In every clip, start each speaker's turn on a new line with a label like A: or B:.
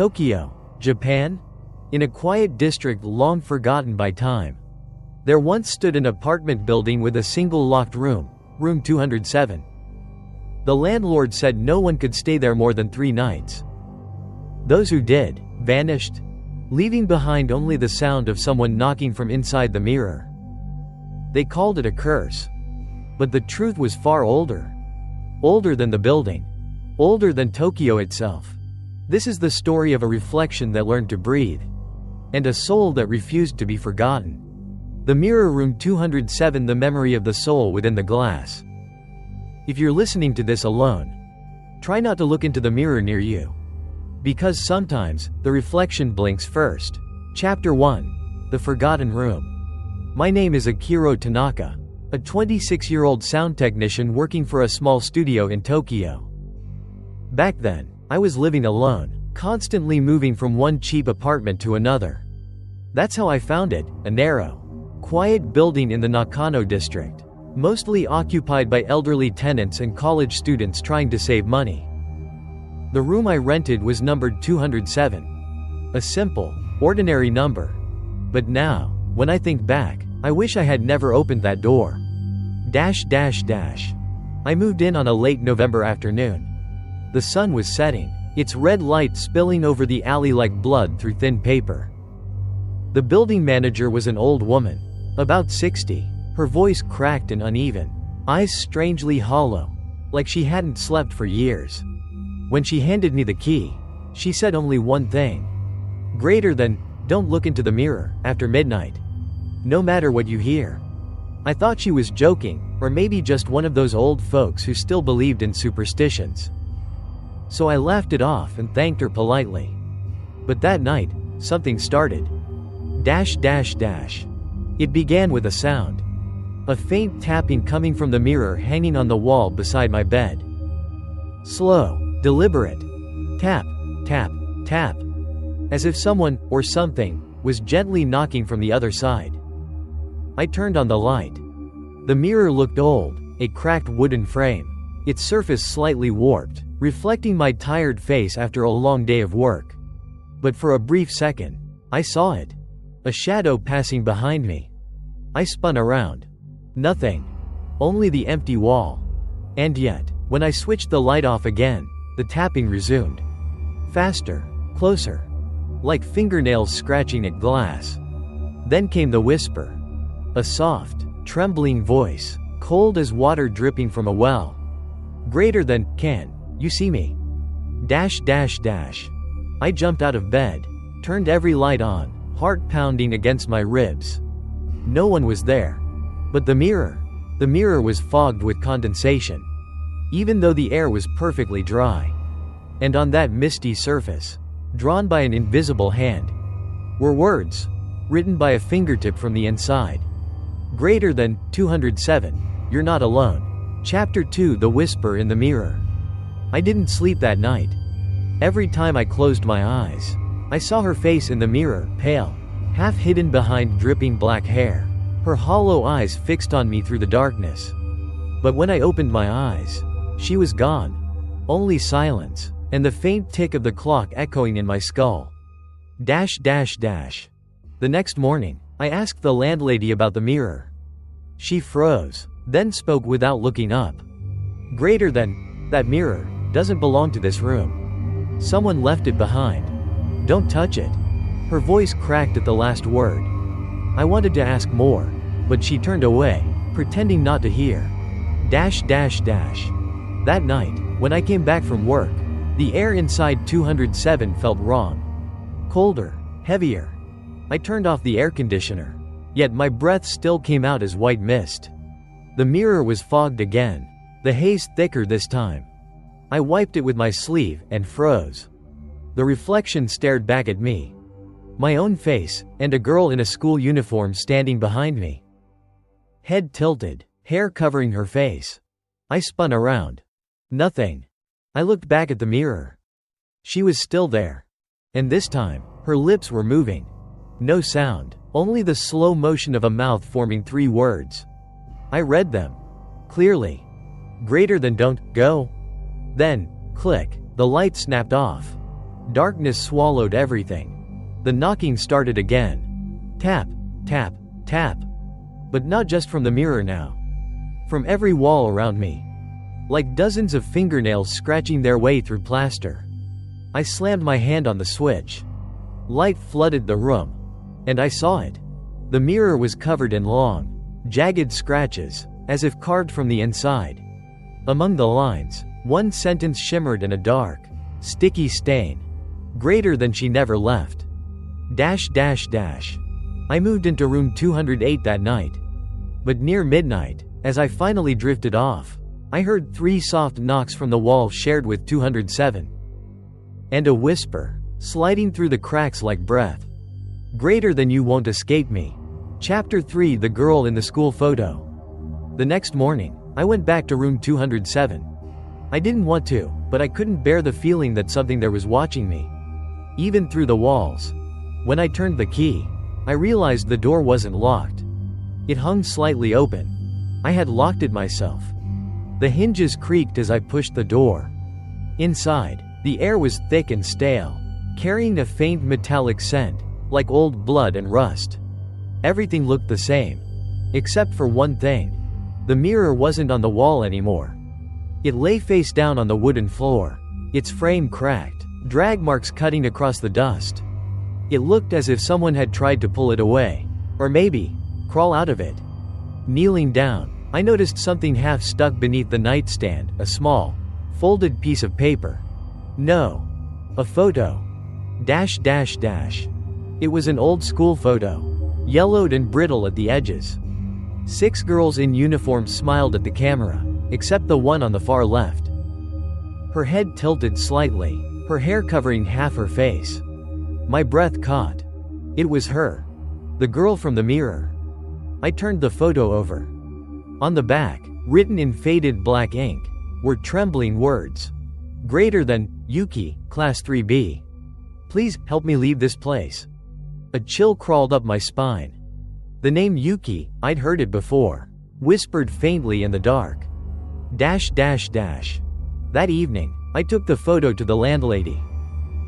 A: Tokyo, Japan? In a quiet district long forgotten by time, there once stood an apartment building with a single locked room, room 207. The landlord said no one could stay there more than 3 nights. Those who did, vanished, leaving behind only the sound of someone knocking from inside the mirror. They called it a curse. But the truth was far older. Older than the building. Older than Tokyo itself. This is the story of a reflection that learned to breathe. And a soul that refused to be forgotten. The mirror room 207, the memory of the soul within the glass. If you're listening to this alone, try not to look into the mirror near you. Because sometimes, the reflection blinks first. Chapter 1. The Forgotten Room. My name is Akiro Tanaka, a 26-year-old sound technician working for a small studio in Tokyo. Back then, I was living alone, constantly moving from one cheap apartment to another. That's how I found it, a narrow, quiet building in the Nakano district, mostly occupied by elderly tenants and college students trying to save money. The room I rented was numbered 207. A simple, ordinary number. But now, when I think back, I wish I had never opened that door. I moved in on a late November afternoon. The sun was setting, its red light spilling over the alley like blood through thin paper. The building manager was an old woman, about 60, her voice cracked and uneven, eyes strangely hollow, like she hadn't slept for years. When she handed me the key, she said only one thing. Greater than, don't look into the mirror after midnight. No matter what you hear. I thought she was joking, or maybe just one of those old folks who still believed in superstitions. So I laughed it off and thanked her politely. But that night, something started. It began with a sound. A faint tapping coming from the mirror hanging on the wall beside my bed. Slow, deliberate. Tap, tap, tap. As if someone, or something, was gently knocking from the other side. I turned on the light. The mirror looked old, a cracked wooden frame, its surface slightly warped, reflecting my tired face after a long day of work. But for a brief second, I saw it. A shadow passing behind me. I spun around. Nothing. Only the empty wall. And yet, when I switched the light off again, the tapping resumed. Faster, closer. Like fingernails scratching at glass. Then came the whisper. A soft, trembling voice, cold as water dripping from a well. Greater than, can you see me? I jumped out of bed, turned every light on, heart pounding against my ribs. No one was there. But the mirror was fogged with condensation. Even though the air was perfectly dry. And on that misty surface, drawn by an invisible hand, were words, written by a fingertip from the inside. Greater than, 207, you're not alone. Chapter 2, The Whisper in the Mirror. I didn't sleep that night. Every time I closed my eyes, I saw her face in the mirror, pale, half hidden behind dripping black hair, her hollow eyes fixed on me through the darkness. But when I opened my eyes, she was gone. Only silence, and the faint tick of the clock echoing in my skull. The next morning, I asked the landlady about the mirror. She froze, then spoke without looking up. Greater than, that mirror doesn't belong to this room. Someone left it behind. Don't touch it. Her voice cracked at the last word. I wanted to ask more, but she turned away, pretending not to hear. That night, when I came back from work, the air inside 207 felt wrong. Colder, heavier. I turned off the air conditioner, yet my breath still came out as white mist. The mirror was fogged again, the haze thicker this time. I wiped it with my sleeve and froze. The reflection stared back at me. My own face, and a girl in a school uniform standing behind me. Head tilted, hair covering her face. I spun around. Nothing. I looked back at the mirror. She was still there. And this time, her lips were moving. No sound, only the slow motion of a mouth forming 3 words. I read them. Clearly. Greater than, don't go. Then, click, the light snapped off. Darkness swallowed everything. The knocking started again. Tap, tap, tap. But not just from the mirror now. From every wall around me. Like dozens of fingernails scratching their way through plaster. I slammed my hand on the switch. Light flooded the room. And I saw it. The mirror was covered in long, jagged scratches, as if carved from the inside. Among the lines, one sentence shimmered in a dark, sticky stain. Greater than she never left. Dash dash dash. I moved into room 208 that night. But near midnight, as I finally drifted off, I heard 3 soft knocks from the wall shared with 207. And a whisper, sliding through the cracks like breath. Greater than you won't escape me. Chapter 3: The Girl in the School Photo. The next morning, I went back to room 207. I didn't want to, but I couldn't bear the feeling that something there was watching me. Even through the walls. When I turned the key, I realized the door wasn't locked. It hung slightly open. I had locked it myself. The hinges creaked as I pushed the door. Inside, the air was thick and stale, carrying a faint metallic scent, like old blood and rust. Everything looked the same. Except for one thing. The mirror wasn't on the wall anymore. It lay face down on the wooden floor, its frame cracked, drag marks cutting across the dust. It looked as if someone had tried to pull it away, or maybe, crawl out of it. Kneeling down, I noticed something half stuck beneath the nightstand, a small, folded piece of paper. No. A photo. Dash dash dash. It was an old school photo. Yellowed and brittle at the edges. 6 girls in uniform smiled at the camera, except the one on the far left. Her head tilted slightly, her hair covering half her face. My breath caught. It was her. The girl from the mirror. I turned the photo over. On the back, written in faded black ink, were trembling words. Greater than, Yuki, Class 3B. Please, help me leave this place. A chill crawled up my spine. The name Yuki, I'd heard it before, whispered faintly in the dark. Dash dash dash. That evening, I took the photo to the landlady.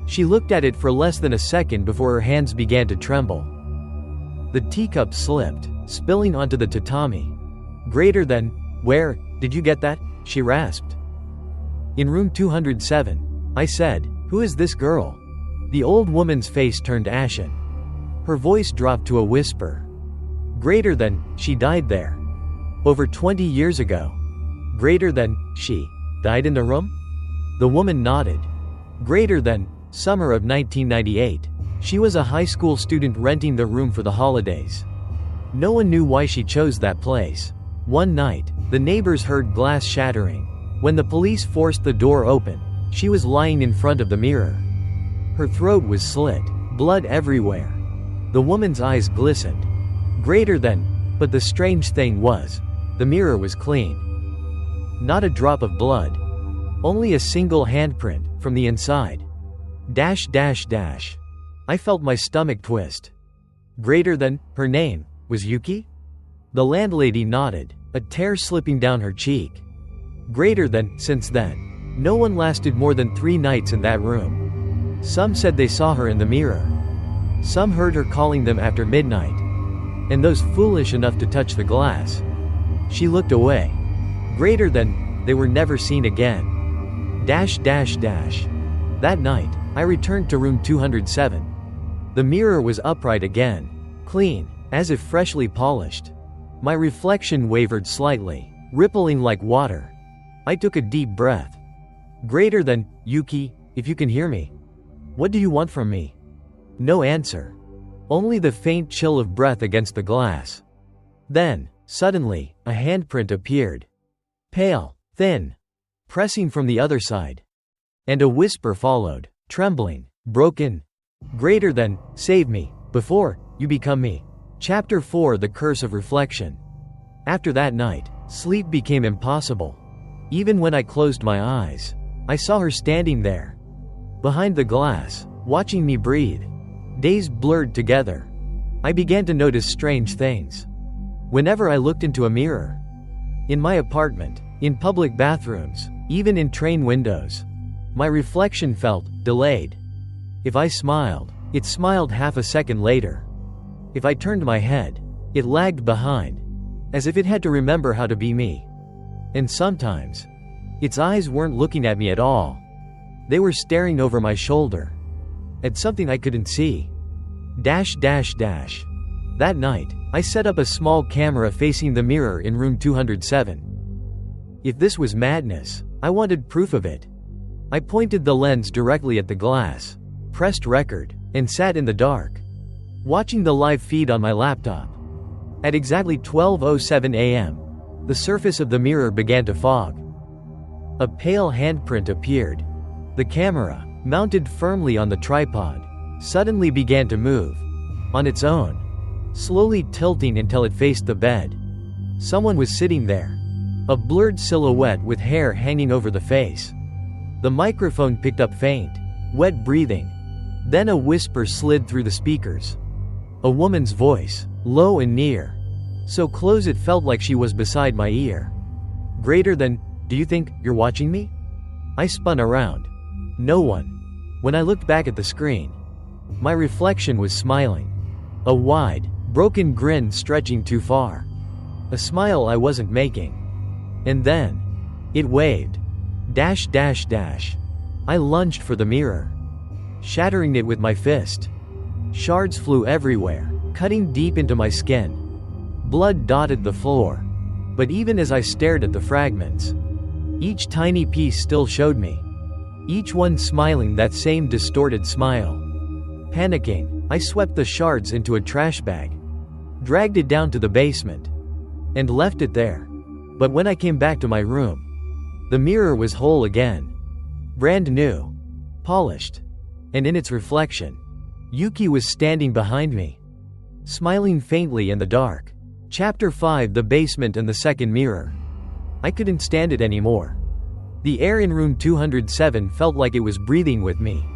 A: She looked at it for less than a second before her hands began to tremble. The teacup slipped, spilling onto the tatami. Greater than, where, did you get that? She rasped. In room 207, I said, who is this girl? The old woman's face turned ashen. Her voice dropped to a whisper. Greater than, she died there. Over 20 years ago. Greater than, she died in the room? The woman nodded. Greater than, summer of 1998. She was a high school student renting the room for the holidays. No one knew why she chose that place. One night, the neighbors heard glass shattering. When the police forced the door open, she was lying in front of the mirror. Her throat was slit, blood everywhere. The woman's eyes glistened. Greater than, but the strange thing was, the mirror was clean. Not a drop of blood. Only a single handprint, from the inside. Dash dash dash. I felt my stomach twist. Greater than, her name, was Yuki? The landlady nodded, a tear slipping down her cheek. Greater than, since then, no one lasted more than 3 nights in that room. Some said they saw her in the mirror. Some heard her calling them after midnight. And those foolish enough to touch the glass. She looked away. Greater than, they were never seen again. Dash dash dash. That night, I returned to room 207. The mirror was upright again. Clean, as if freshly polished. My reflection wavered slightly, rippling like water. I took a deep breath. Greater than, Yuki, if you can hear me. What do you want from me? No answer. Only the faint chill of breath against the glass. Then, suddenly, a handprint appeared. Pale, thin, pressing from the other side. And a whisper followed, trembling, broken. Greater than, save me, before you become me. Chapter 4: The Curse of Reflection. After that night, sleep became impossible. Even when I closed my eyes, I saw her standing there. Behind the glass, watching me breathe. Days blurred together. I began to notice strange things. Whenever I looked into a mirror. In my apartment, in public bathrooms, even in train windows. My reflection felt delayed. If I smiled, it smiled half a second later. If I turned my head, it lagged behind, as if it had to remember how to be me. And sometimes, its eyes weren't looking at me at all. They were staring over my shoulder, at something I couldn't see. That night, I set up a small camera facing the mirror in room 207. If this was madness, I wanted proof of it. I pointed the lens directly at the glass, pressed record, and sat in the dark, watching the live feed on my laptop. At exactly 12:07 a.m., the surface of the mirror began to fog. A pale handprint appeared. The camera, mounted firmly on the tripod, suddenly began to move, on its own, slowly tilting until it faced the bed. Someone was sitting there, a blurred silhouette with hair hanging over the face. The microphone picked up faint, wet breathing. Then a whisper slid through the speakers. A woman's voice, low and near, so close it felt like she was beside my ear. Greater than, "Do you think you're watching me?" I spun around. No one. When I looked back at the screen, my reflection was smiling. A wide, broken grin stretching too far. A smile I wasn't making. And then, it waved. I lunged for the mirror, shattering it with my fist. Shards flew everywhere, cutting deep into my skin. Blood dotted the floor. But even as I stared at the fragments, each tiny piece still showed me. Each one smiling that same distorted smile. Panicking, I swept the shards into a trash bag, dragged it down to the basement, and left it there. But when I came back to my room, the mirror was whole again. Brand new. Polished. And in its reflection, Yuki was standing behind me, smiling faintly in the dark. Chapter 5: The Basement and the Second Mirror. I couldn't stand it anymore. The air in room 207 felt like it was breathing with me.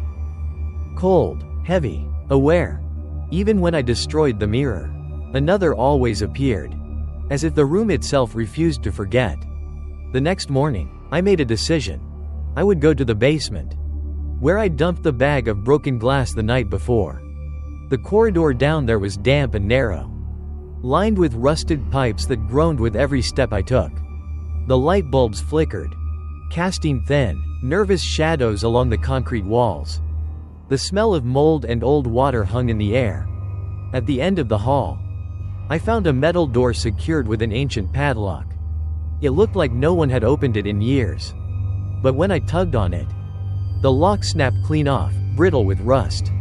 A: Cold, heavy, aware. Even when I destroyed the mirror, another always appeared, as if the room itself refused to forget. The next morning, I made a decision. I would go to the basement, where I dumped the bag of broken glass the night before. The corridor down there was damp and narrow, lined with rusted pipes that groaned with every step I took. The light bulbs flickered, casting thin, nervous shadows along the concrete walls. The smell of mold and old water hung in the air. At the end of the hall, I found a metal door secured with an ancient padlock. It looked like no one had opened it in years. But when I tugged on it, the lock snapped clean off, brittle with rust.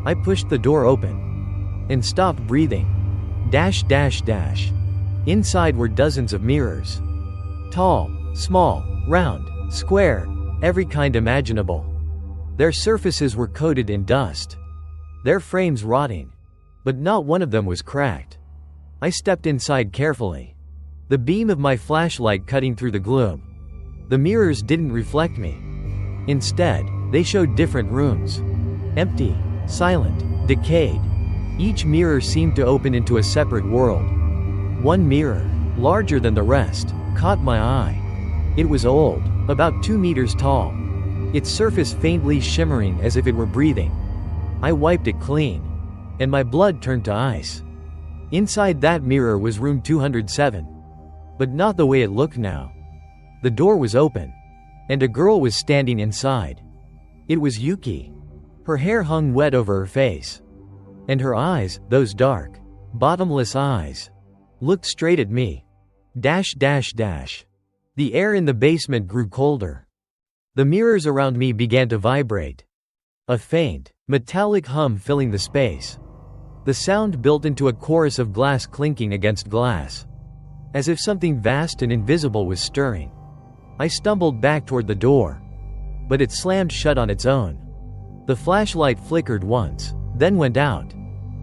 A: I pushed the door open and stopped breathing. Inside were dozens of mirrors. Tall, small, round, square, every kind imaginable. Their surfaces were coated in dust, their frames rotting, but not one of them was cracked. I stepped inside carefully, the beam of my flashlight cutting through the gloom. The mirrors didn't reflect me. Instead, they showed different rooms. Empty, silent, decayed. Each mirror seemed to open into a separate world. One mirror, larger than the rest, caught my eye. It was old, about 2 meters tall, its surface faintly shimmering as if it were breathing. I wiped it clean, and my blood turned to ice. Inside that mirror was room 207. But not the way it looked now. The door was open, and a girl was standing inside. It was Yuki. Her hair hung wet over her face, and her eyes, those dark, bottomless eyes, looked straight at me. The air in the basement grew colder. The mirrors around me began to vibrate. A faint, metallic hum filling the space. The sound built into a chorus of glass clinking against glass, as if something vast and invisible was stirring. I stumbled back toward the door, but it slammed shut on its own. The flashlight flickered once, then went out.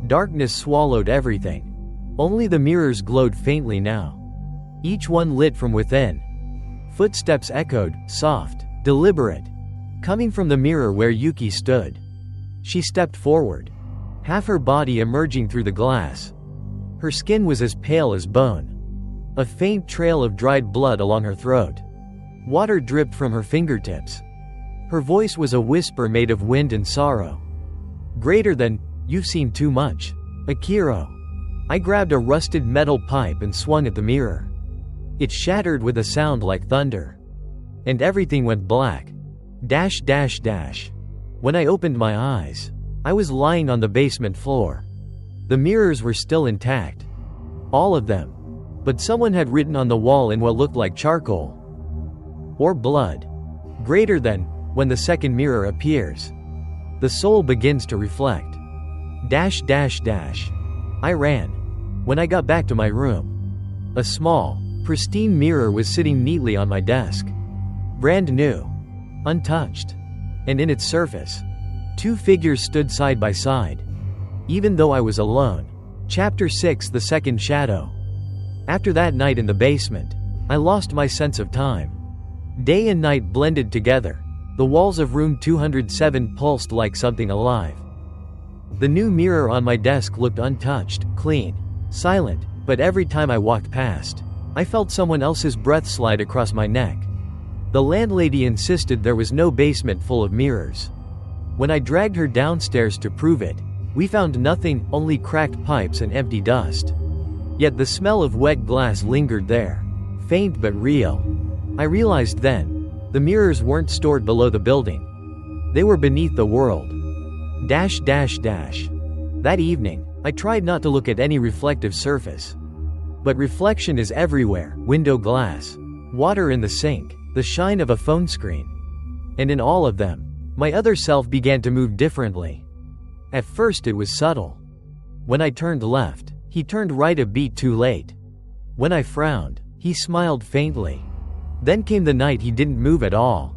A: Darkness swallowed everything. Only the mirrors glowed faintly now, each one lit from within. Footsteps echoed, soft, deliberate, coming from the mirror where Yuki stood. She stepped forward, half her body emerging through the glass. Her skin was as pale as bone. A faint trail of dried blood along her throat. Water dripped from her fingertips. Her voice was a whisper made of wind and sorrow. Greater than, you've seen too much. Akiro. I grabbed a rusted metal pipe and swung at the mirror. It shattered with a sound like thunder. And everything went black. When I opened my eyes, I was lying on the basement floor. The mirrors were still intact. All of them. But someone had written on the wall in what looked like charcoal. Or blood. Greater than, when the second mirror appears. The soul begins to reflect. I ran. When I got back to my room, a small, pristine mirror was sitting neatly on my desk. Brand new. Untouched. And in its surface, two figures stood side by side. Even though I was alone. Chapter 6: The Second Shadow. After that night in the basement, I lost my sense of time. Day and night blended together. The walls of room 207 pulsed like something alive. The new mirror on my desk looked untouched, clean, silent, but every time I walked past, I felt someone else's breath slide across my neck. The landlady insisted there was no basement full of mirrors. When I dragged her downstairs to prove it, we found nothing, only cracked pipes and empty dust. Yet the smell of wet glass lingered there, faint but real. I realized then, the mirrors weren't stored below the building. They were beneath the world. That evening, I tried not to look at any reflective surface. But reflection is everywhere: window glass, water in the sink, the shine of a phone screen. And in all of them, my other self began to move differently. At first it was subtle. When I turned left, he turned right a beat too late. When I frowned, he smiled faintly. Then came the night he didn't move at all.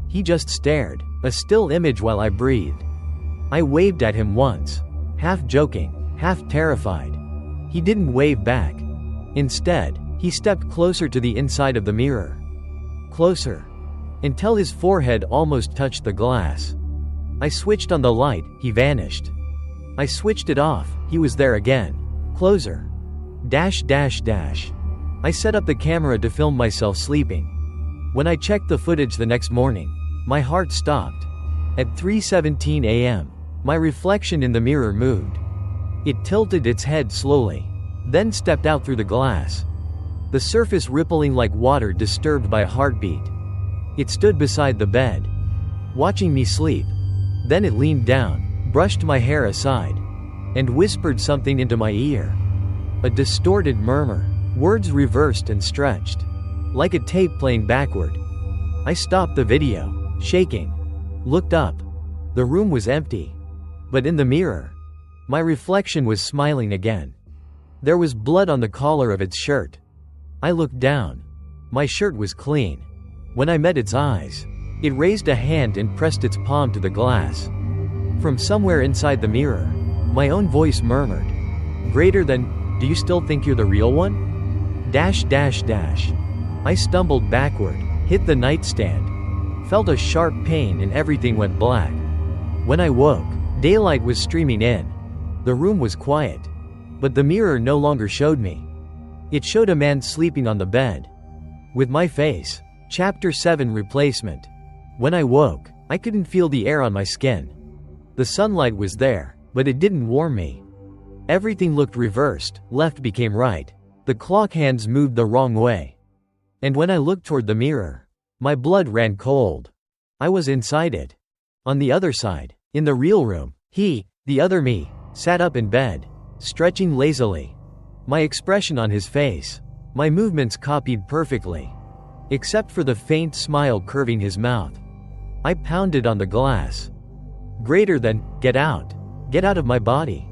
A: He just stared, a still image while I breathed. I waved at him once, half joking, half terrified. He didn't wave back. Instead, he stepped closer to the inside of the mirror. Closer. Until his forehead almost touched the glass. I switched on the light, he vanished. I switched it off, he was there again. Closer. I set up the camera to film myself sleeping. When I checked the footage the next morning, my heart stopped. At 3:17 a.m., my reflection in the mirror moved. It tilted its head slowly, then stepped out through the glass. The surface rippling like water disturbed by a heartbeat. It stood beside the bed, watching me sleep. Then it leaned down, brushed my hair aside, and whispered something into my ear. A distorted murmur, words reversed and stretched, like a tape playing backward. I stopped the video, shaking, looked up. The room was empty. But in the mirror, my reflection was smiling again. There was blood on the collar of its shirt. I looked down. My shirt was clean. When I met its eyes, it raised a hand and pressed its palm to the glass. From somewhere inside the mirror, my own voice murmured, "Greater than, do you still think you're the real one?" I stumbled backward, hit the nightstand, felt a sharp pain and everything went black. When I woke, daylight was streaming in. The room was quiet. But the mirror no longer showed me. It showed a man sleeping on the bed. With my face. Chapter 7: Replacement. When I woke, I couldn't feel the air on my skin. The sunlight was there, but it didn't warm me. Everything looked reversed, left became right. The clock hands moved the wrong way. And when I looked toward the mirror, my blood ran cold. I was inside it. On the other side, in the real room, he, the other me, sat up in bed, stretching lazily. My expression on his face, my movements copied perfectly. Except for the faint smile curving his mouth. I pounded on the glass. Greater than, get out of my body.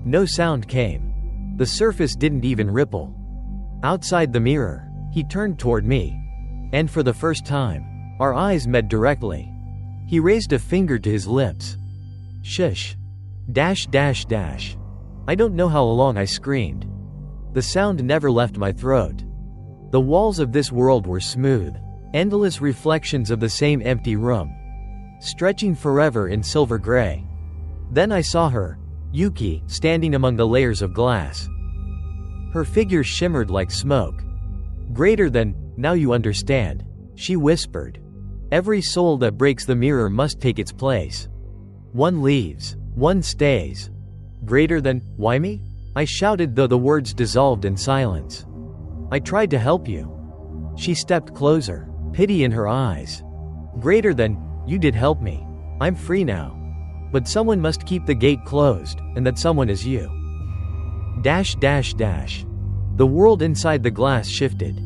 A: No sound came. The surface didn't even ripple. Outside the mirror, he turned toward me. And for the first time, our eyes met directly. He raised a finger to his lips. Shush. I don't know how long I screamed. The sound never left my throat. The walls of this world were smooth, endless reflections of the same empty room, stretching forever in silver gray. Then I saw her, Yuki, standing among the layers of glass. Her figure shimmered like smoke. Greater than, now you understand, she whispered. Every soul that breaks the mirror must take its place. One leaves, One stays. Greater than, why me? I shouted, though the words dissolved in silence. I tried to help you. She stepped closer, pity in her eyes. Greater than, you did help me. I'm free now. But someone must keep the gate closed, and that someone is you. The world inside the glass shifted.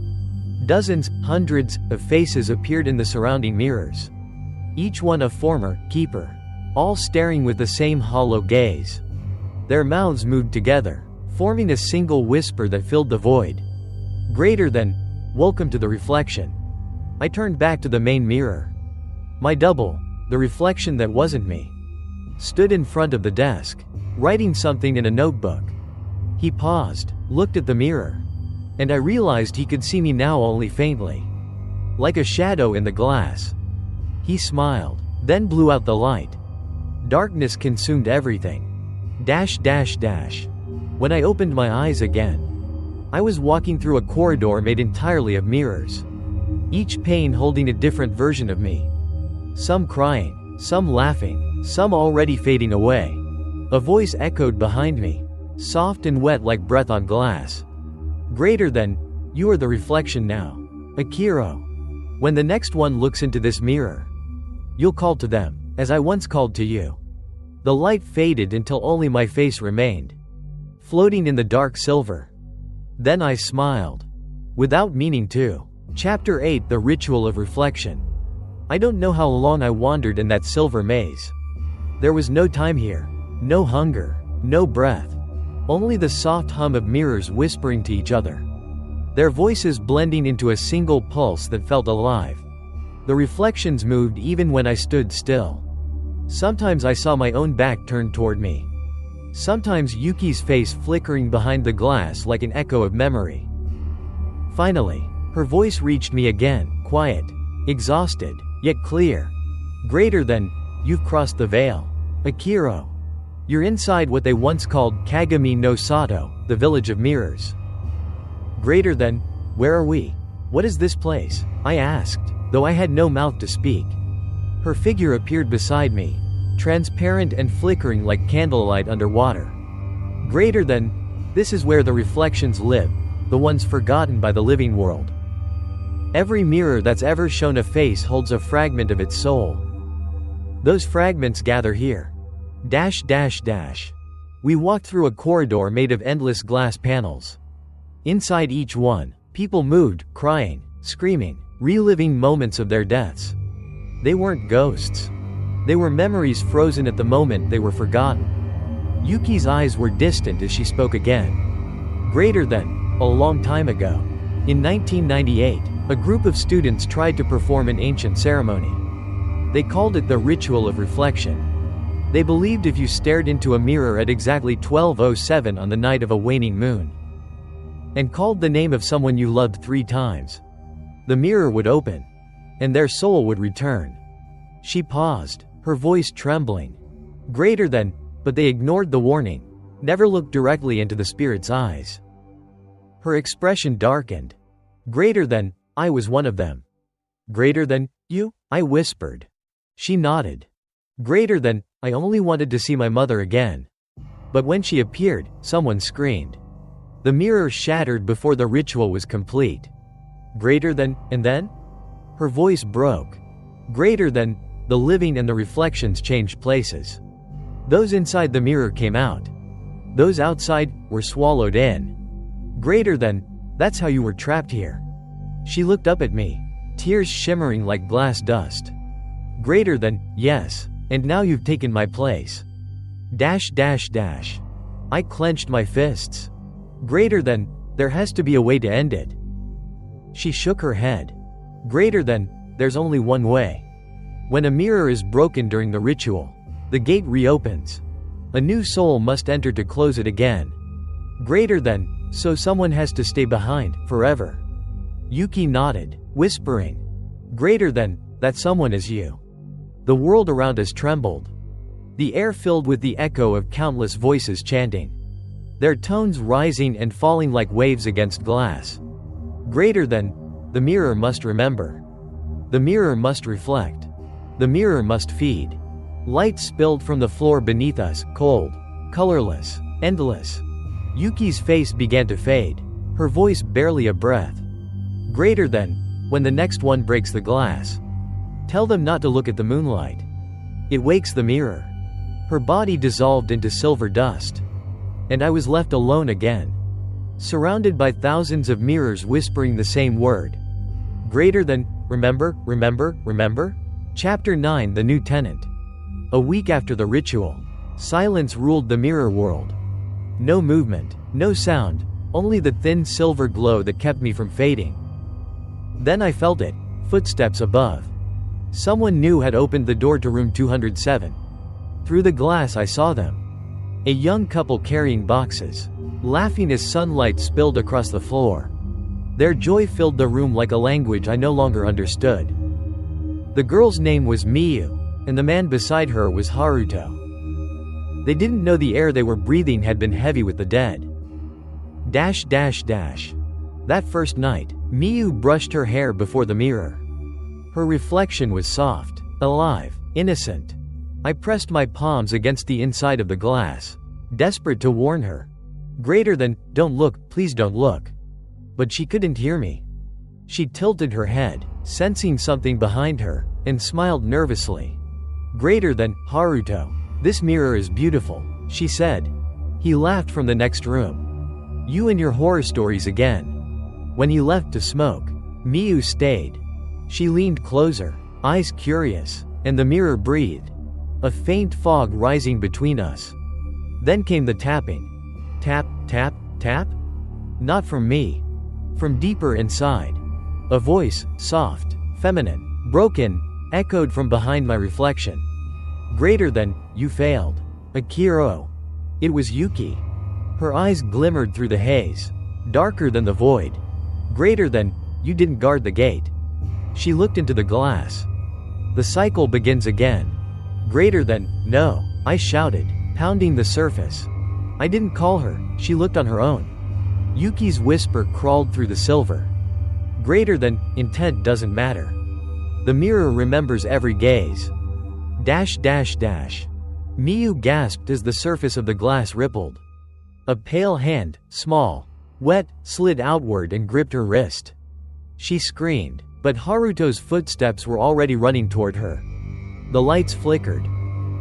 A: Dozens, hundreds, of faces appeared in the surrounding mirrors. Each one a former keeper, all staring with the same hollow gaze. Their mouths moved together, forming a single whisper that filled the void. Greater than, welcome to the reflection. I turned back to the main mirror. My double, the reflection that wasn't me, stood in front of the desk, writing something in a notebook. He paused, looked at the mirror, and I realized he could see me now only faintly, like a shadow in the glass. He smiled, then blew out the light. Darkness consumed everything. When I opened my eyes again, I was walking through a corridor made entirely of mirrors, each pane holding a different version of me. Some crying, some laughing, some already fading away. A voice echoed behind me, soft and wet like breath on glass. Greater than, you are the reflection now. Akiro. When the next one looks into this mirror, you'll call to them, as I once called to you. The light faded until only my face remained, floating in the dark silver. Then I smiled, without meaning to. Chapter 8: The Ritual of Reflection. I don't know how long I wandered in that silver maze. There was no time here, no hunger, no breath. Only the soft hum of mirrors whispering to each other, their voices blending into a single pulse that felt alive. The reflections moved even when I stood still. Sometimes I saw my own back turned toward me. Sometimes Yuki's face flickering behind the glass like an echo of memory. Finally, her voice reached me again, quiet, exhausted, yet clear. Greater than, you've crossed the veil. Akiro. You're inside what they once called Kagami no Sato, the village of mirrors. Greater than, where are we? What is this place? I asked, though I had no mouth to speak. Her figure appeared beside me, transparent and flickering like candlelight under water. Greater than, this is where the reflections live, the ones forgotten by the living world. Every mirror that's ever shown a face holds a fragment of its soul. Those fragments gather here. We walked through a corridor made of endless glass panels. Inside each one, people moved, crying, screaming, reliving moments of their deaths. They weren't ghosts. They were memories frozen at the moment they were forgotten. Yuki's eyes were distant as she spoke again. Greater than, a long time ago. In 1998, a group of students tried to perform an ancient ceremony. They called it the ritual of reflection. They believed if you stared into a mirror at exactly 12:07 on the night of a waning moon, and called the name of someone you loved 3 times, the mirror would open, and their soul would return. She paused, her voice trembling. Greater than, but they ignored the warning, never looked directly into the spirit's eyes. Her expression darkened. Greater than, I was one of them. Greater than, you? I whispered. She nodded. Greater than, I only wanted to see my mother again. But when she appeared, someone screamed. The mirror shattered before the ritual was complete. Greater than, and then? Her voice broke. Greater than, the living and the reflections changed places. Those inside the mirror came out. Those outside were swallowed in. Greater than, that's how you were trapped here. She looked up at me, tears shimmering like glass dust. Greater than, yes, and now you've taken my place. I clenched my fists. Greater than, there has to be a way to end it. She shook her head. Greater than, there's only one way. When a mirror is broken during the ritual, the gate reopens. A new soul must enter to close it again. Greater than, so someone has to stay behind, forever. Yuki nodded, whispering. Greater than, that someone is you. The world around us trembled. The air filled with the echo of countless voices chanting, their tones rising and falling like waves against glass. Greater than, the mirror must remember. The mirror must reflect. The mirror must feed. Light spilled from the floor beneath us, cold, colorless, endless. Yuki's face began to fade, her voice barely a breath. Greater than, when the next one breaks the glass. Tell them not to look at the moonlight. It wakes the mirror. Her body dissolved into silver dust. And I was left alone again. Surrounded by thousands of mirrors whispering the same word. Greater than, remember, remember, remember? Chapter 9 The New Tenant. A week after the ritual, silence ruled the mirror world. No movement, no sound, only the thin silver glow that kept me from fading. Then I felt it, footsteps above. Someone new had opened the door to room 207. Through the glass I saw them. A young couple carrying boxes, laughing as sunlight spilled across the floor. Their joy filled the room like a language I no longer understood. The girl's name was Miyu, and the man beside her was Haruto. They didn't know the air they were breathing had been heavy with the dead. That first night, Miyu brushed her hair before the mirror. Her reflection was soft, alive, innocent. I pressed my palms against the inside of the glass, desperate to warn her. Greater than, don't look, please don't look. But she couldn't hear me. She tilted her head, sensing something behind her, and smiled nervously. Greater than, Haruto, this mirror is beautiful, she said. He laughed from the next room. You and your horror stories again. When he left to smoke, Miyu stayed. She leaned closer, eyes curious, and the mirror breathed. A faint fog rising between us. Then came the tapping. Tap, tap, tap? Not from me. From deeper inside. A voice, soft, feminine, broken, echoed from behind my reflection. Greater than, you failed. Akiro. It was Yuki. Her eyes glimmered through the haze. Darker than the void. Greater than, you didn't guard the gate. She looked into the glass. The cycle begins again. Greater than, no, I shouted, pounding the surface. I didn't call her, she looked on her own. Yuki's whisper crawled through the silver. Greater than, intent doesn't matter. The mirror remembers every gaze. Miyu gasped as the surface of the glass rippled. A pale hand, small, wet, slid outward and gripped her wrist. She screamed, but Haruto's footsteps were already running toward her. The lights flickered.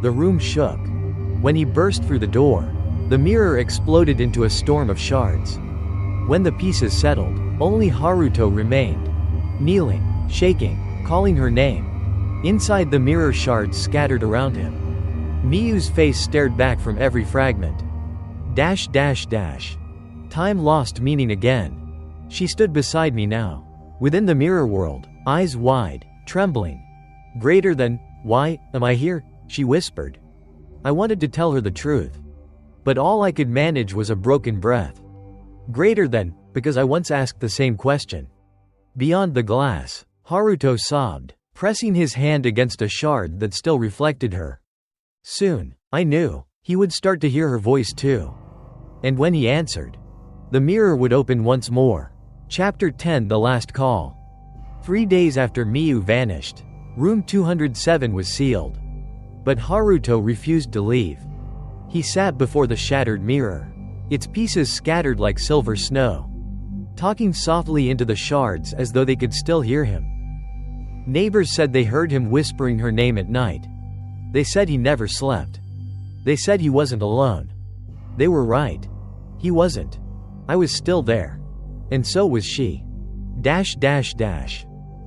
A: The room shook. When he burst through the door, the mirror exploded into a storm of shards. When the pieces settled, only Haruto remained. Kneeling, shaking, calling her name. Inside the mirror shards scattered around him. Miyu's face stared back from every fragment. Time lost meaning again. She stood beside me now. Within the mirror world, eyes wide, trembling. Greater than, why am I here? She whispered. I wanted to tell her the truth. But all I could manage was a broken breath. Greater than, because I once asked the same question. Beyond the glass, Haruto sobbed, pressing his hand against a shard that still reflected her. Soon, I knew, he would start to hear her voice too. And when he answered, the mirror would open once more. Chapter 10 The Last Call. 3 days after Miyu vanished, room 207 was sealed. But Haruto refused to leave. He sat before the shattered mirror, its pieces scattered like silver snow, talking softly into the shards as though they could still hear him. Neighbors said they heard him whispering her name at night. They said he never slept. They said he wasn't alone. They were right. He wasn't. I was still there. And so was she.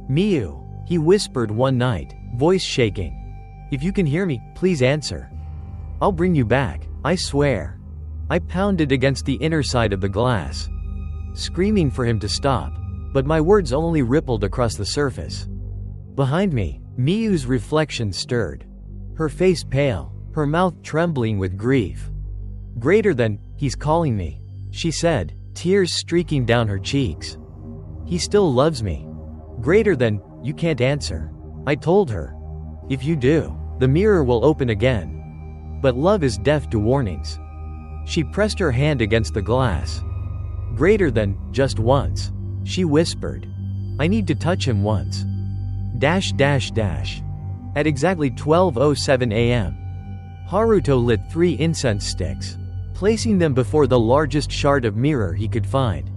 A: Miyu, he whispered one night, voice shaking. If you can hear me, please answer. I'll bring you back, I swear. I pounded against the inner side of the glass, screaming for him to stop, but my words only rippled across the surface. Behind me, Miyu's reflection stirred. Her face pale, her mouth trembling with grief. Greater than, he's calling me, she said, tears streaking down her cheeks. He still loves me. Greater than, you can't answer. I told her. If you do, the mirror will open again. But love is deaf to warnings. She pressed her hand against the glass. Greater than, just once, she whispered. I need to touch him once. At exactly 12:07 a.m., Haruto lit 3 incense sticks, placing them before the largest shard of mirror he could find.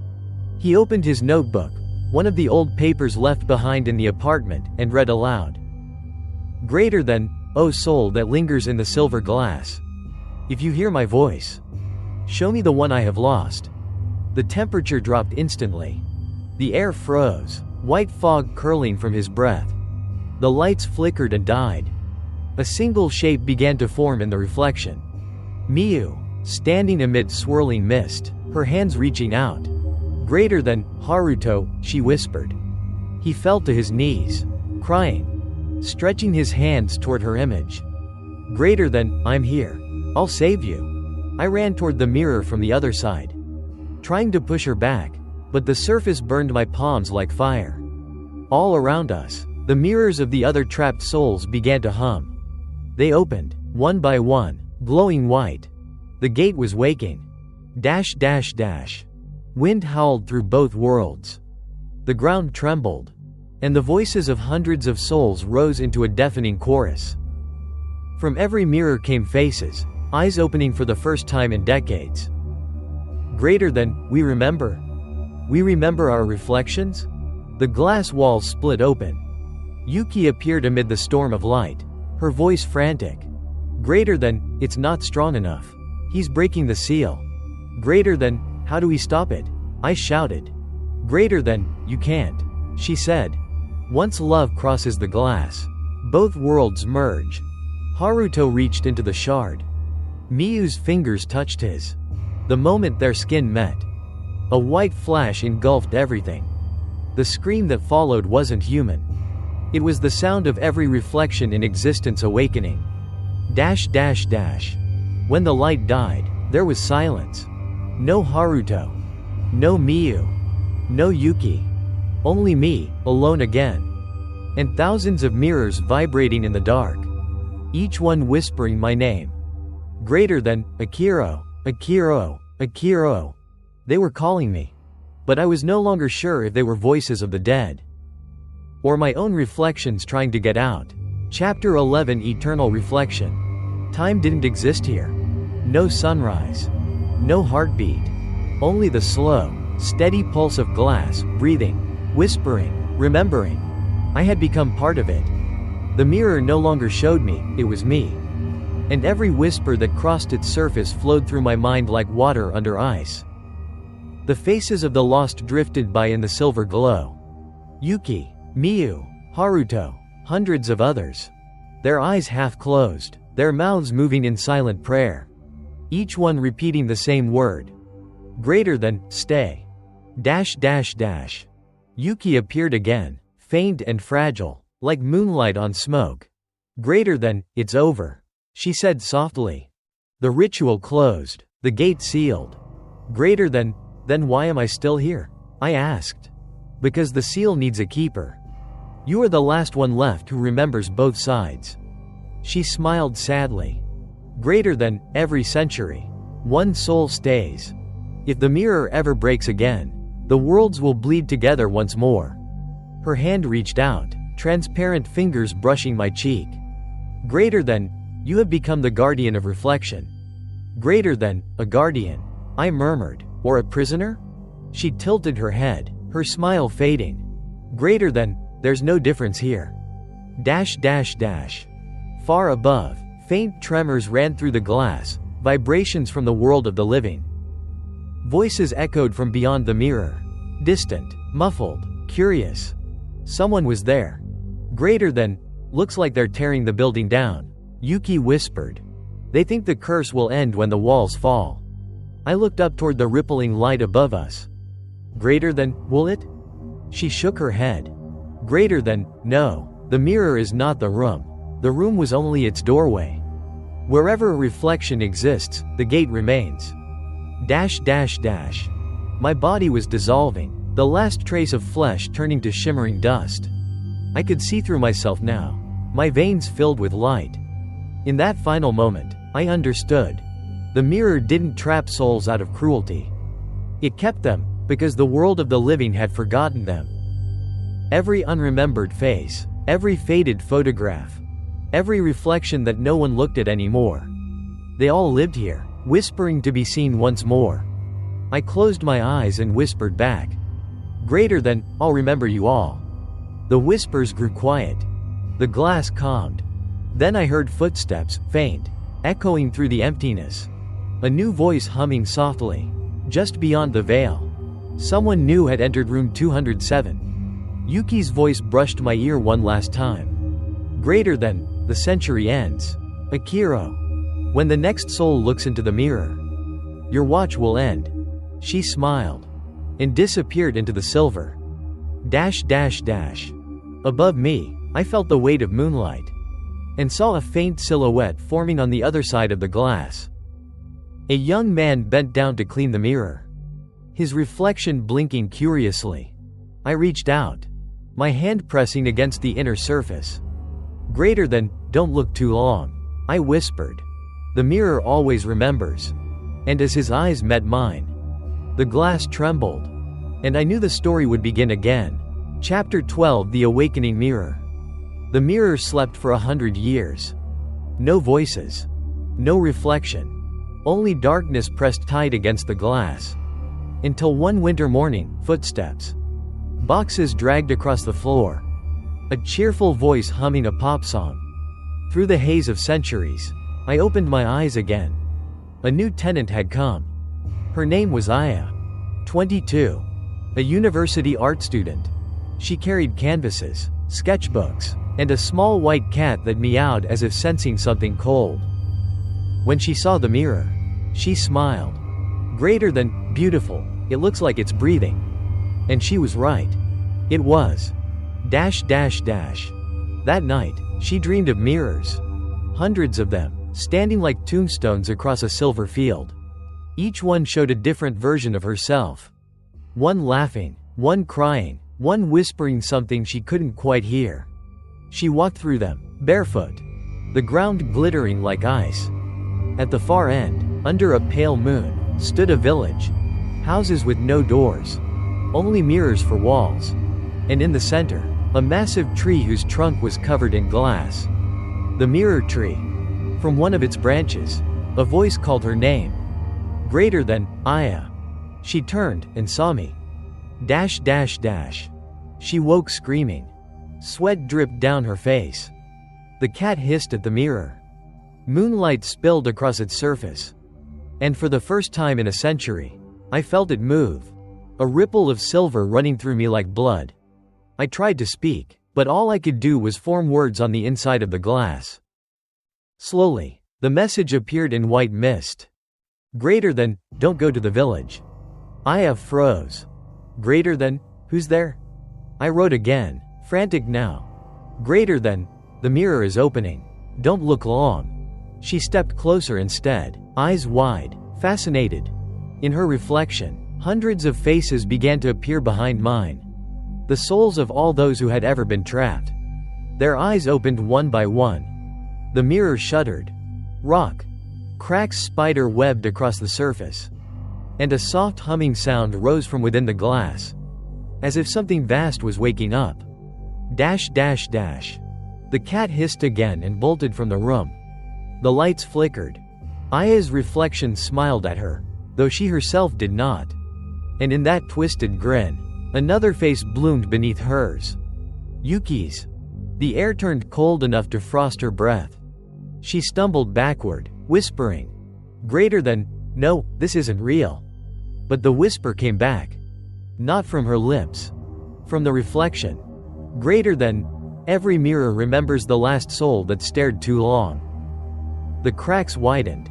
A: He opened his notebook, one of the old papers left behind in the apartment, and read aloud. Greater than, O soul that lingers in the silver glass. If you hear my voice, show me the one I have lost. The temperature dropped instantly. The air froze, white fog curling from his breath. The lights flickered and died. A single shape began to form in the reflection. Miyu, standing amid swirling mist, her hands reaching out. Greater than, Haruto, she whispered. He fell to his knees, crying, stretching his hands toward her image. Greater than, I'm here. I'll save you. I ran toward the mirror from the other side, trying to push her back, but the surface burned my palms like fire. All around us, the mirrors of the other trapped souls began to hum. They opened, one by one, glowing white. The gate was waking. Dash dash dash. Wind howled through both worlds. The ground trembled, and the voices of hundreds of souls rose into a deafening chorus. From every mirror came faces, eyes opening for the first time in decades. Greater than, we remember. We remember our reflections? The glass walls split open. Yuki appeared amid the storm of light, her voice frantic. Greater than, it's not strong enough. He's breaking the seal. Greater than, how do we stop it? I shouted. Greater than, you can't, she said. Once love crosses the glass, both worlds merge. Haruto reached into the shard. Miyu's fingers touched his. The moment their skin met, a white flash engulfed everything. The scream that followed wasn't human. It was the sound of every reflection in existence awakening. Dash dash dash. When the light died, there was silence. No Haruto. No Miyu. No Yuki. Only me, alone again. And thousands of mirrors vibrating in the dark. Each one whispering my name. Greater than, Akiro, Akiro, Akiro. They were calling me. But I was no longer sure if they were voices of the dead, or my own reflections trying to get out. Chapter 11 Eternal Reflection. Time didn't exist here. No sunrise. No heartbeat. Only the slow, steady pulse of glass, breathing, whispering, remembering. I had become part of it. The mirror no longer showed me, it was me. And every whisper that crossed its surface flowed through my mind like water under ice. The faces of the lost drifted by in the silver glow. Yuki, Miyu, Haruto, hundreds of others. Their eyes half closed, their mouths moving in silent prayer. Each one repeating the same word. Greater than, stay. Dash dash dash. Yuki appeared again, faint and fragile, like moonlight on smoke. Greater than, it's over, she said softly. The ritual closed, the gate sealed. Greater than, then why am I still here? I asked. Because the seal needs a keeper. You are the last one left who remembers both sides. She smiled sadly. Greater than, every century, one soul stays. If the mirror ever breaks again, the worlds will bleed together once more. Her hand reached out, transparent fingers brushing my cheek. Greater than, you have become the guardian of reflection. Greater than, a guardian, I murmured, or a prisoner? She tilted her head, her smile fading. Greater than, there's no difference here. Dash dash dash. Far above, faint tremors ran through the glass, vibrations from the world of the living. Voices echoed from beyond the mirror. Distant, muffled, curious. Someone was there. Greater than, looks like they're tearing the building down. Yuki whispered. They think the curse will end when the walls fall. I looked up toward the rippling light above us. Greater than, will it? She shook her head. Greater than, no, the mirror is not the room. The room was only its doorway. Wherever a reflection exists, the gate remains. Dash dash dash. My body was dissolving, the last trace of flesh turning to shimmering dust. I could see through myself now, my veins filled with light. In that final moment, I understood. The mirror didn't trap souls out of cruelty. It kept them, because the world of the living had forgotten them. Every unremembered face, every faded photograph, Every reflection that no one looked at anymore. They all lived here, whispering to be seen once more. I closed my eyes and whispered back. Greater than, I'll remember you all. The whispers grew quiet. The glass calmed. Then I heard footsteps, faint, echoing through the emptiness. A new voice humming softly. Just beyond the veil. Someone new had entered room 207. Yuki's voice brushed my ear one last time. Greater than, the century ends. Akiro. When the next soul looks into the mirror, your watch will end. She smiled. And disappeared into the silver. Above me, I felt the weight of moonlight. And saw a faint silhouette forming on the other side of the glass. A young man bent down to clean the mirror. His reflection blinking curiously. I reached out. My hand pressing against the inner surface. Greater than, don't look too long. I whispered. The mirror always remembers. And as his eyes met mine, the glass trembled. And I knew the story would begin again. Chapter 12, The Awakening Mirror. The mirror slept for 100 years. No voices. No reflection. Only darkness pressed tight against the glass. Until one winter morning, footsteps. Boxes dragged across the floor. A cheerful voice humming a pop song. Through the haze of centuries, I opened my eyes again. A new tenant had come. Her name was Aya. 22. A university art student. She carried canvases, sketchbooks, and a small white cat that meowed as if sensing something cold. When she saw the mirror, she smiled. Greater than, beautiful, it looks like it's breathing. And she was right. It was. That night, she dreamed of mirrors. Hundreds of them, standing like tombstones across a silver field. Each one showed a different version of herself. One laughing, one crying, one whispering something she couldn't quite hear. She walked through them, barefoot. The ground glittering like ice. At the far end, under a pale moon, stood a village. Houses with no doors. Only mirrors for walls. And in the center, a massive tree whose trunk was covered in glass. The mirror tree. From one of its branches, a voice called her name. Greater than, Aya. She turned and saw me. She woke screaming. Sweat dripped down her face. The cat hissed at the mirror. Moonlight spilled across its surface. And for the first time in a century, I felt it move. A ripple of silver running through me like blood. I tried to speak, but all I could do was form words on the inside of the glass. Slowly, the message appeared in white mist. Greater than, don't go to the village. Aya froze. Greater than, who's there? I wrote again, frantic now. Greater than, the mirror is opening. Don't look long. She stepped closer instead, eyes wide, fascinated. In her reflection, hundreds of faces began to appear behind mine. The souls of all those who had ever been trapped. Their eyes opened one by one. The mirror shuddered. Rock. Cracks spider webbed across the surface. And a soft humming sound rose from within the glass. As if something vast was waking up. The cat hissed again and bolted from the room. The lights flickered. Aya's reflection smiled at her, though she herself did not. And in that twisted grin, another face bloomed beneath hers. Yuki's. The air turned cold enough to frost her breath. She stumbled backward, whispering. Greater than, no, this isn't real. But the whisper came back. Not from her lips. From the reflection. Greater than, every mirror remembers the last soul that stared too long. The cracks widened.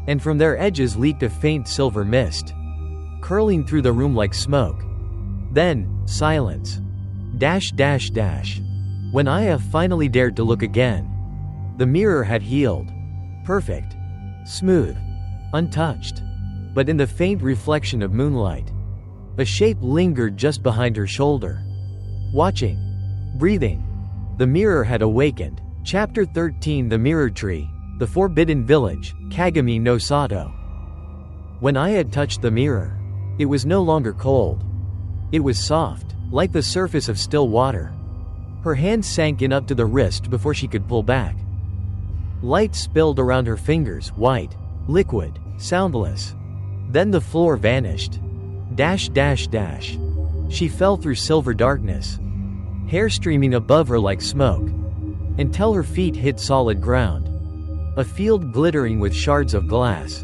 A: And from their edges leaked a faint silver mist. Curling through the room like smoke. Then, silence. When Aya finally dared to look again. The mirror had healed. Perfect. Smooth. Untouched. But in the faint reflection of moonlight, a shape lingered just behind her shoulder. Watching. Breathing. The mirror had awakened. Chapter 13, The Mirror Tree. The Forbidden Village, Kagami no Sato. When I had touched the mirror, it was no longer cold. It was soft, like the surface of still water. Her hand sank in up to the wrist before she could pull back. Light spilled around her fingers, white, liquid, soundless. Then the floor vanished. Dash dash dash. She fell through silver darkness, hair streaming above her like smoke, until her feet hit solid ground. A field glittering with shards of glass.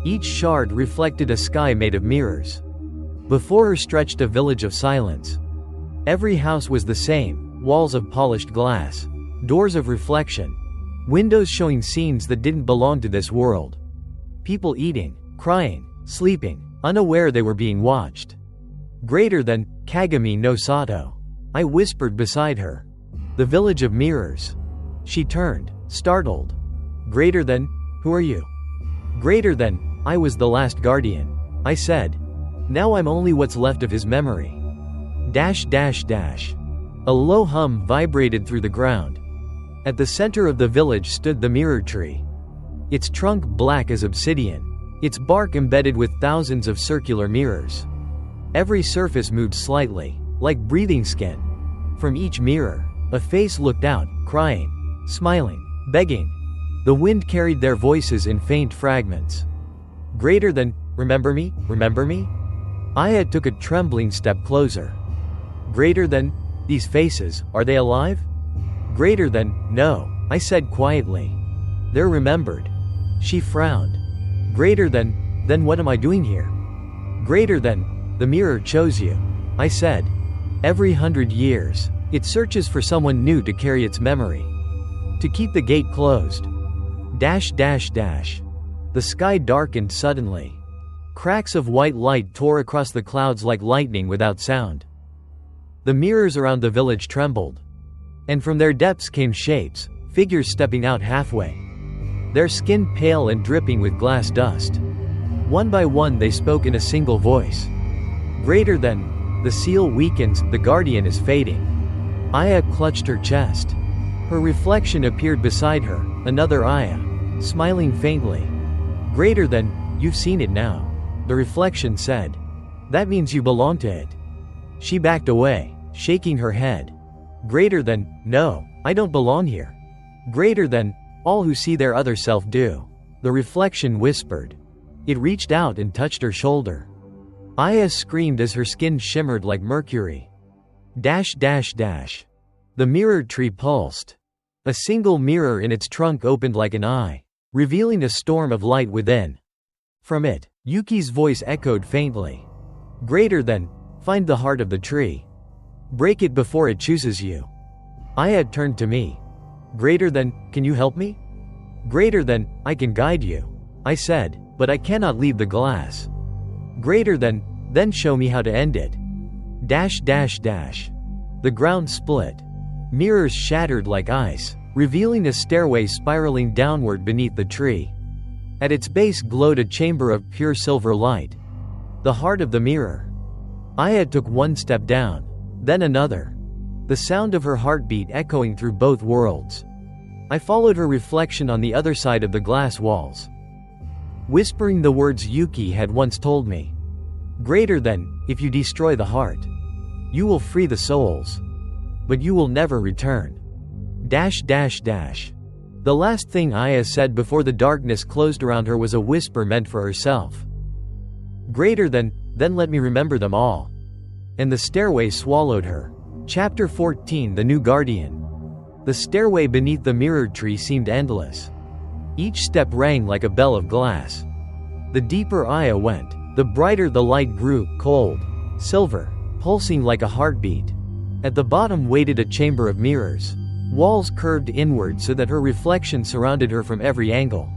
A: Each shard reflected a sky made of mirrors. Before her stretched a village of silence. Every house was the same, walls of polished glass, doors of reflection, windows showing scenes that didn't belong to this world. People eating, crying, sleeping, unaware they were being watched. Greater than Kagami no Sato. I whispered beside her. The village of mirrors. She turned, startled. Greater than, who are you? Greater than, I was the last guardian. I said. Now I'm only what's left of his memory. Dash dash dash. A low hum vibrated through the ground. At the center of the village stood the mirror tree. Its trunk black as obsidian. Its bark embedded with thousands of circular mirrors. Every surface moved slightly, like breathing skin. From each mirror, a face looked out, crying, smiling, begging. The wind carried their voices in faint fragments. Greater than, remember me, remember me? Aya took a trembling step closer. Greater than, these faces, are they alive? Greater than, no, I said quietly. They're remembered. She frowned. Greater than, then what am I doing here? Greater than, the mirror chose you. I said. Every 100 years, it searches for someone new to carry its memory. To keep the gate closed. Dash dash dash. The sky darkened suddenly. Cracks of white light tore across the clouds like lightning without sound. The mirrors around the village trembled. And from their depths came shapes, figures stepping out halfway. Their skin pale and dripping with glass dust. One by one they spoke in a single voice. Greater than, the seal weakens, the guardian is fading. Aya clutched her chest. Her reflection appeared beside her, another Aya, smiling faintly. Greater than, you've seen it now. The reflection said. That means you belong to it. She backed away, shaking her head. Greater than, no, I don't belong here. Greater than, all who see their other self do. The reflection whispered. It reached out and touched her shoulder. Aya screamed as her skin shimmered like mercury. Dash dash dash. The mirror tree pulsed. A single mirror in its trunk opened like an eye, revealing a storm of light within. From it, Yuki's voice echoed faintly. Greater than, find the heart of the tree. Break it before it chooses you. Aya turned to me. Greater than, can you help me? Greater than, I can guide you. I said, but I cannot leave the glass. Greater than, then show me how to end it. Dash dash dash. The ground split. Mirrors shattered like ice, revealing a stairway spiraling downward beneath the tree. At its base glowed a chamber of pure silver light. The heart of the mirror. Aya took one step down, then another. The sound of her heartbeat echoing through both worlds. I followed her reflection on the other side of the glass walls, whispering the words Yuki had once told me. Greater than, if you destroy the heart, you will free the souls, but you will never return. Dash dash dash. The last thing Aya said before the darkness closed around her was a whisper meant for herself. Greater than, then let me remember them all. And the stairway swallowed her. Chapter 14 The New Guardian. The stairway beneath the mirror tree seemed endless. Each step rang like a bell of glass. The deeper Aya went, the brighter the light grew, cold, silver, pulsing like a heartbeat. At the bottom waited a chamber of mirrors. Walls curved inward so that her reflection surrounded her from every angle.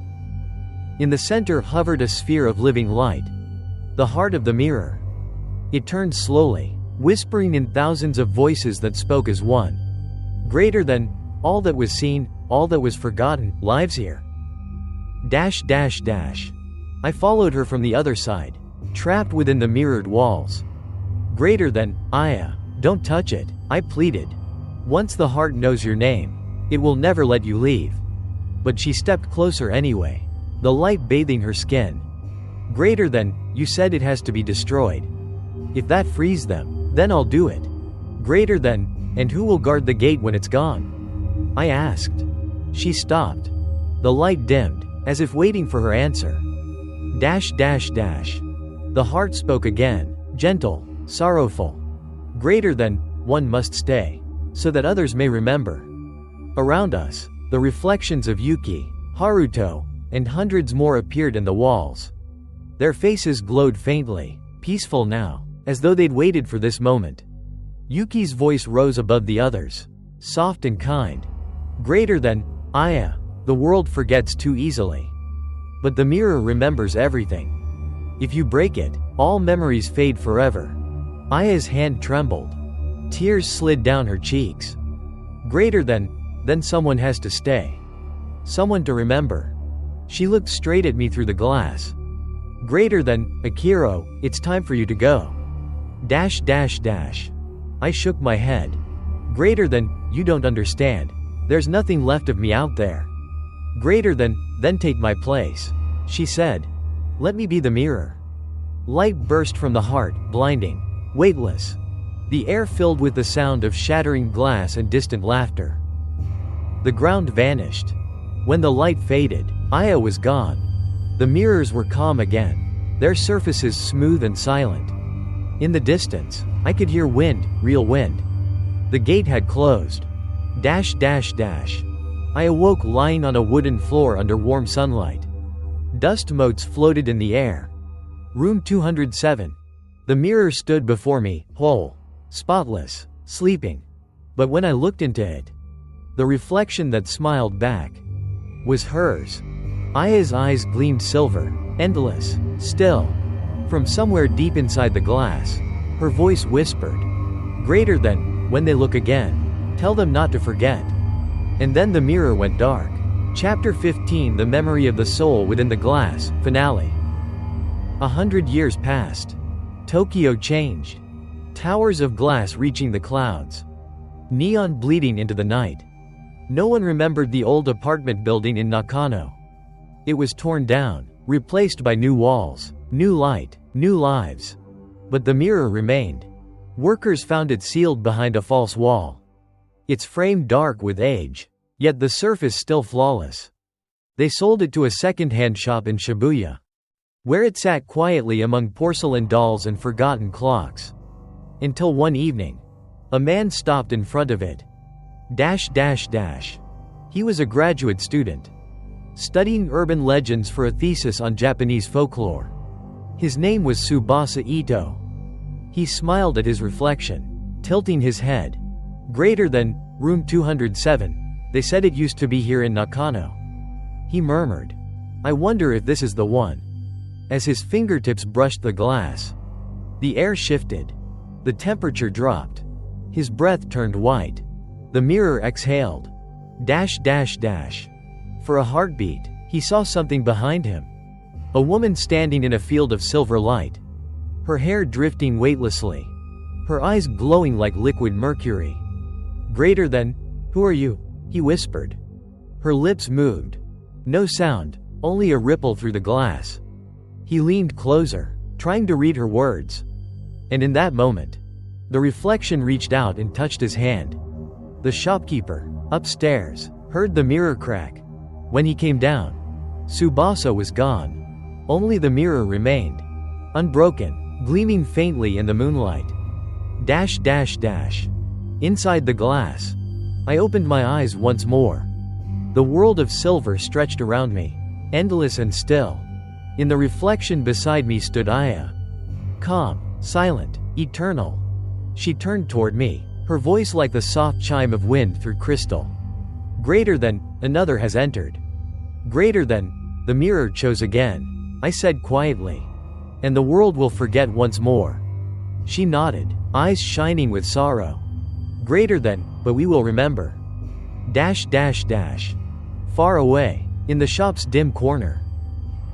A: In the center hovered a sphere of living light. The heart of the mirror. It turned slowly, whispering in thousands of voices that spoke as one. Greater than, all that was seen, all that was forgotten, lives here. Dash dash dash. I followed her from the other side, trapped within the mirrored walls. Greater than, Aya, don't touch it, I pleaded. Once the heart knows your name, it will never let you leave. But she stepped closer anyway, the light bathing her skin. Greater than, you said it has to be destroyed. If that frees them, then I'll do it. Greater than, and who will guard the gate when it's gone? I asked. She stopped. The light dimmed, as if waiting for her answer. Dash dash dash. The heart spoke again, gentle, sorrowful. Greater than, one must stay, so that others may remember. Around us, the reflections of Yuki, Haruto, and hundreds more appeared in the walls. Their faces glowed faintly, peaceful now, as though they'd waited for this moment. Yuki's voice rose above the others, soft and kind. Greater than, Aya, the world forgets too easily. But the mirror remembers everything. If you break it, all memories fade forever. Aya's hand trembled. Tears slid down her cheeks. Greater than, then someone has to stay. Someone to remember. She looked straight at me through the glass. Greater than, Akiro, it's time for you to go. Dash dash dash. I shook my head. Greater than, you don't understand. There's nothing left of me out there. Greater than, then take my place, she said. Let me be the mirror. Light burst from the heart, blinding, weightless. The air filled with the sound of shattering glass and distant laughter. The ground vanished. When the light faded, Aya was gone. The mirrors were calm again, their surfaces smooth and silent. In the distance, I could hear wind, real wind. The gate had closed. Dash dash dash. I awoke lying on a wooden floor under warm sunlight. Dust motes floated in the air. Room 207. The mirror stood before me, whole, spotless, sleeping. But when I looked into it, the reflection that smiled back was hers. Aya's eyes gleamed silver, endless, still. From somewhere deep inside the glass, her voice whispered, greater than, when they look again, tell them not to forget. And then the mirror went dark. Chapter 15, The Memory of the Soul Within the Glass, Finale. 100 years passed. Tokyo changed. Towers of glass reaching the clouds. Neon bleeding into the night. No one remembered the old apartment building in Nakano. It was torn down, replaced by new walls, new light, new lives. But the mirror remained. Workers found it sealed behind a false wall. Its frame dark with age, yet the surface still flawless. They sold it to a second-hand shop in Shibuya, where it sat quietly among porcelain dolls and forgotten clocks. Until one evening, a man stopped in front of it. Dash dash dash. He was a graduate student, studying urban legends for a thesis on Japanese folklore. His name was Tsubasa Ito. He smiled at his reflection, tilting his head. Greater than, room 207, they said it used to be here in Nakano. He murmured, I wonder if this is the one. As his fingertips brushed the glass, the air shifted. The temperature dropped. His breath turned white. The mirror exhaled. Dash dash dash. For a heartbeat, he saw something behind him. A woman standing in a field of silver light. Her hair drifting weightlessly. Her eyes glowing like liquid mercury. Greater than, who are you? He whispered. Her lips moved. No sound, only a ripple through the glass. He leaned closer, trying to read her words. And in that moment, the reflection reached out and touched his hand. The shopkeeper, upstairs, heard the mirror crack. When he came down, Tsubasa was gone. Only the mirror remained, unbroken, gleaming faintly in the moonlight. Dash dash dash. Inside the glass, I opened my eyes once more. The world of silver stretched around me, endless and still. In the reflection beside me stood Aya. Calm, silent, eternal. She turned toward me, her voice like the soft chime of wind through crystal. Greater than, another has entered. Greater than, the mirror chose again, I said quietly. And the world will forget once more. She nodded, eyes shining with sorrow. Greater than, but we will remember. Dash dash dash. Far away, in the shop's dim corner,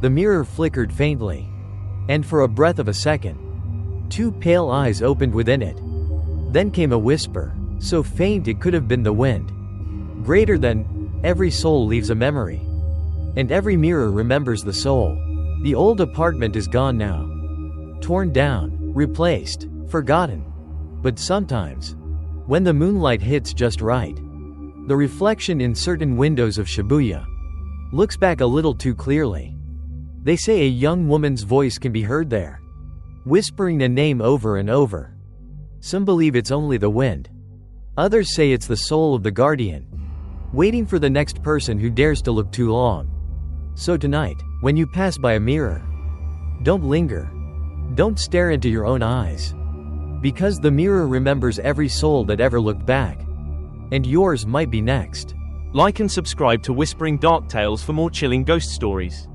A: the mirror flickered faintly. And for a breath of a second, two pale eyes opened within it. Then came a whisper, so faint it could have been the wind. Greater than, every soul leaves a memory. And every mirror remembers the soul. The old apartment is gone now. Torn down, replaced, forgotten. But sometimes, when the moonlight hits just right, the reflection in certain windows of Shibuya looks back a little too clearly. They say a young woman's voice can be heard there, whispering a name over and over. Some believe it's only the wind. Others say it's the soul of the guardian, waiting for the next person who dares to look too long. So tonight, when you pass by a mirror, don't linger. Don't stare into your own eyes. Because the mirror remembers every soul that ever looked back. And yours might be next.
B: Like and subscribe to Whispering Dark Tales for more chilling ghost stories.